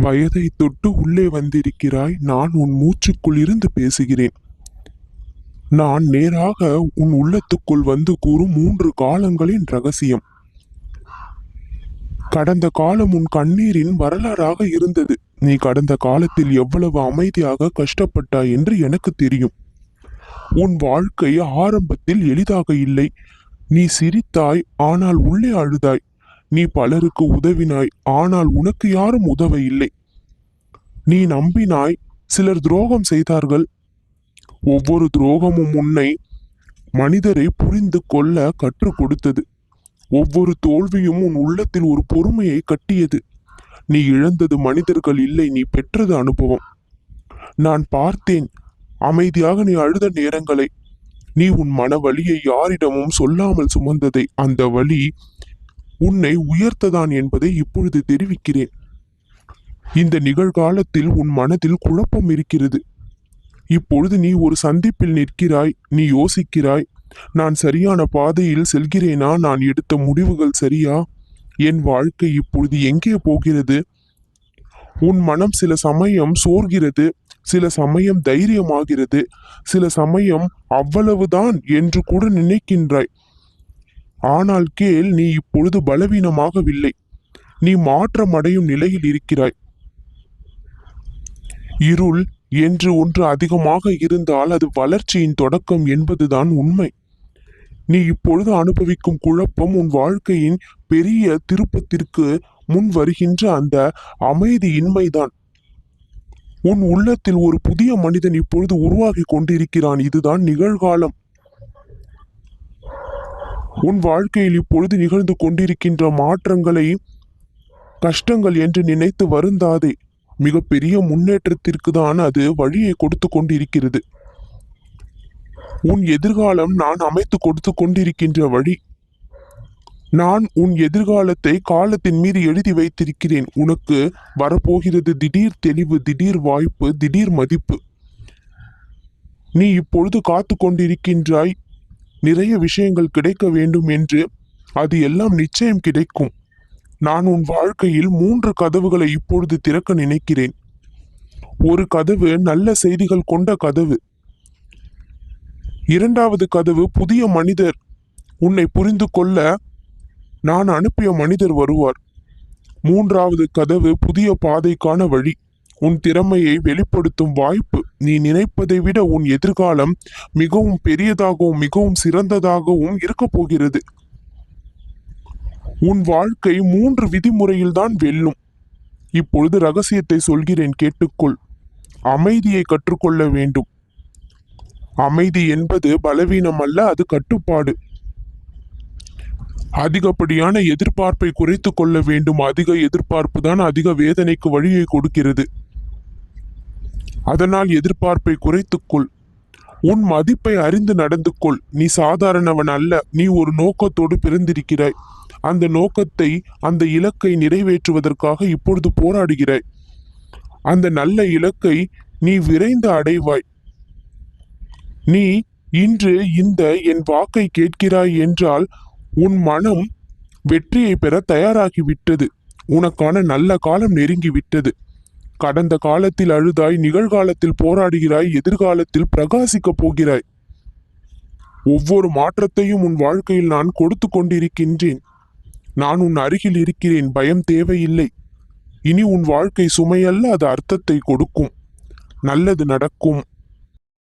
வயதை தொட்டு உள்ளே வந்திருக்கிறாய். நான் உன் மூச்சுக்குள் இருந்து பேசுகிறேன். நான் நேராக உன் உள்ளத்துக்குள் வந்து கூறும் 3 காலங்களின் ரகசியம். கடந்த காலம் உன் கண்ணீரின் வரலாறாக இருந்தது. நீ கடந்த காலத்தில் எவ்வளவு அமைதியாக கஷ்டப்பட்டாய் என்று எனக்கு தெரியும். உன் வாழ்க்கை ஆரம்பத்தில் எளிதாக இல்லை. நீ சிரித்தாய், ஆனால் உள்ளே அழுதாய். நீ பலருக்கு உதவினாய், ஆனால் உனக்கு யாரும் உதவ இல்லை. நீ நம்பினாய், சிலர் துரோகம் செய்தார்கள். ஒவ்வொரு துரோகமும் உன்னை மனிதரை புரிந்து கொள்ள கற்றுக் கொடுத்தது. ஒவ்வொரு தோல்வியும் உன் உள்ளத்தில் ஒரு பொறுமையை கட்டியது. நீ இழந்தது மனிதர்கள் இல்லை, நீ பெற்றது அனுபவம். நான் பார்த்தேன் அமைதியாக நீ அழுத நேரங்களை. நீ உன் மன வலியை யாரிடமும் சொல்லாமல் சுமந்ததை. அந்த வலி உன்னை உயர்த்ததான் என்பதை இப்பொழுது தெரிவிக்கிறேன். இந்த நிகழ்காலத்தில் உன் மனதில் குழப்பம் இருக்கிறது. இப்பொழுது நீ ஒரு சந்திப்பில் நிற்கிறாய். நீ யோசிக்கிறாய், நான் சரியான பாதையில் செல்கிறேனா? நான் எடுத்த முடிவுகள் சரியா? என் வாழ்க்கை இப்பொழுது எங்கே போகிறது? உன் மனம் சில சமயம் சோர்கிறது, சில சமயம் தைரியமாகிறது, சில சமயம் அவ்வளவுதான் என்று கூட நினைக்கின்றாய். ஆனால் கேள், நீ இப்பொழுது பலவீனமாகவில்லை. நீ மாற்றம் அடையும் நிலையில் இருக்கிறாய். இருள் என்று ஒன்று அதிகமாக இருந்தால் அது வளர்ச்சியின் தொடக்கம் என்பதுதான் உண்மை. நீ இப்பொழுது அனுபவிக்கும் குழப்பம் உன் வாழ்க்கையின் பெரிய திருப்பத்திற்கு முன் வருகின்ற அந்த அமைதியின்மைதான். உன் உள்ளத்தில் ஒரு புதிய மனிதன் இப்பொழுது உருவாகி கொண்டிருக்கிறான். இதுதான் நிகழ்காலம். உன் வாழ்க்கையில் இப்பொழுது நிகழ்ந்து கொண்டிருக்கின்ற மாற்றங்களை கஷ்டங்கள் என்று நினைத்து வருந்தாதே. மிகப்பெரிய முன்னேற்றத்திற்கு தான் அது வழியை கொடுத்து கொண்டிருக்கிறது. உன் எதிர்காலம் நான் அமைத்து கொடுத்து கொண்டிருக்கின்ற வழி. நான் உன் எதிர்காலத்தை காலத்தின் மீது எழுதி வைத்திருக்கிறேன். உனக்கு வரப்போகிறது திடீர் தெளிவு, திடீர் வாய்ப்பு, திடீர் மதிப்பு. நீ இப்பொழுது காத்து கொண்டிருக்கின்றாய். நிறைய விஷயங்கள் கிடைக்க வேண்டும் என்று. அது எல்லாம் நிச்சயம் கிடைக்கும். நான் உன் வாழ்க்கையில் 3 கதவுகளை இப்பொழுது திறக்க நினைக்கிறேன். ஒரு கதவு நல்ல செய்திகள் கொண்ட கதவு. 2வது கதவு புதிய மனிதர் உன்னை புரிந்து கொள்ள நான் அனுப்பிய மனிதர் வருவார். 3வது கதவு புதிய பாதைக்கான வழி, உன் திறமையை வெளிப்படுத்தும் வாய்ப்பு. நீ நினைப்பதை விட உன் எதிர்காலம் மிகவும் பெரியதாகவும் மிகவும் சிறந்ததாகவும் இருக்க போகிறது. உன் வாழ்க்கை 3 விதிமுறையில்தான் வெல்லும். இப்பொழுது ரகசியத்தை சொல்கிறேன், கேட்டுக்கொள். அமைதியை கற்றுக்கொள்ள வேண்டும். அமைதி என்பது பலவீனம் அல்ல, அது கட்டுப்பாடு. அதிகப்படியான எதிர்பார்ப்பை குறைத்து கொள்ள வேண்டும். அதிக எதிர்பார்ப்பு தான் அதிக வேதனைக்கு வழியை கொடுக்கிறது. அதனால் எதிர்பார்ப்பை குறைத்துக்கொள். உன் மதிப்பை அறிந்து நடந்து கொள். நீ சாதாரணவன் அல்ல. நீ ஒரு நோக்கத்தோடு பிறந்திருக்கிறாய். அந்த நோக்கத்தை, அந்த இலக்கை நிறைவேற்றுவதற்காக இப்பொழுது போராடுகிறாய். அந்த நல்ல இலக்கை நீ விரைந்து அடைவாய். நீ இன்று இந்த என் வாக்கை கேட்கிறாய் என்றால் உன் மனம் வெற்றியை பெற தயாராகிவிட்டது. உனக்கான நல்ல காலம் நெருங்கிவிட்டது. கடந்த காலத்தில் அழுதாய், நிகழ்காலத்தில் போராடுகிறாய், எதிர்காலத்தில் பிரகாசிக்கப் போகிறாய். ஒவ்வொரு மாற்றத்தையும் உன் வாழ்க்கையில் நான் கொடுத்து கொண்டிருக்கின்றேன். நான் உன் அருகில் இருக்கிறேன். பயம் தேவையில்லை. இனி உன் வாழ்க்கை சுமையல்ல, அது அர்த்தத்தை கொடுக்கும். நல்லது நடக்கும்.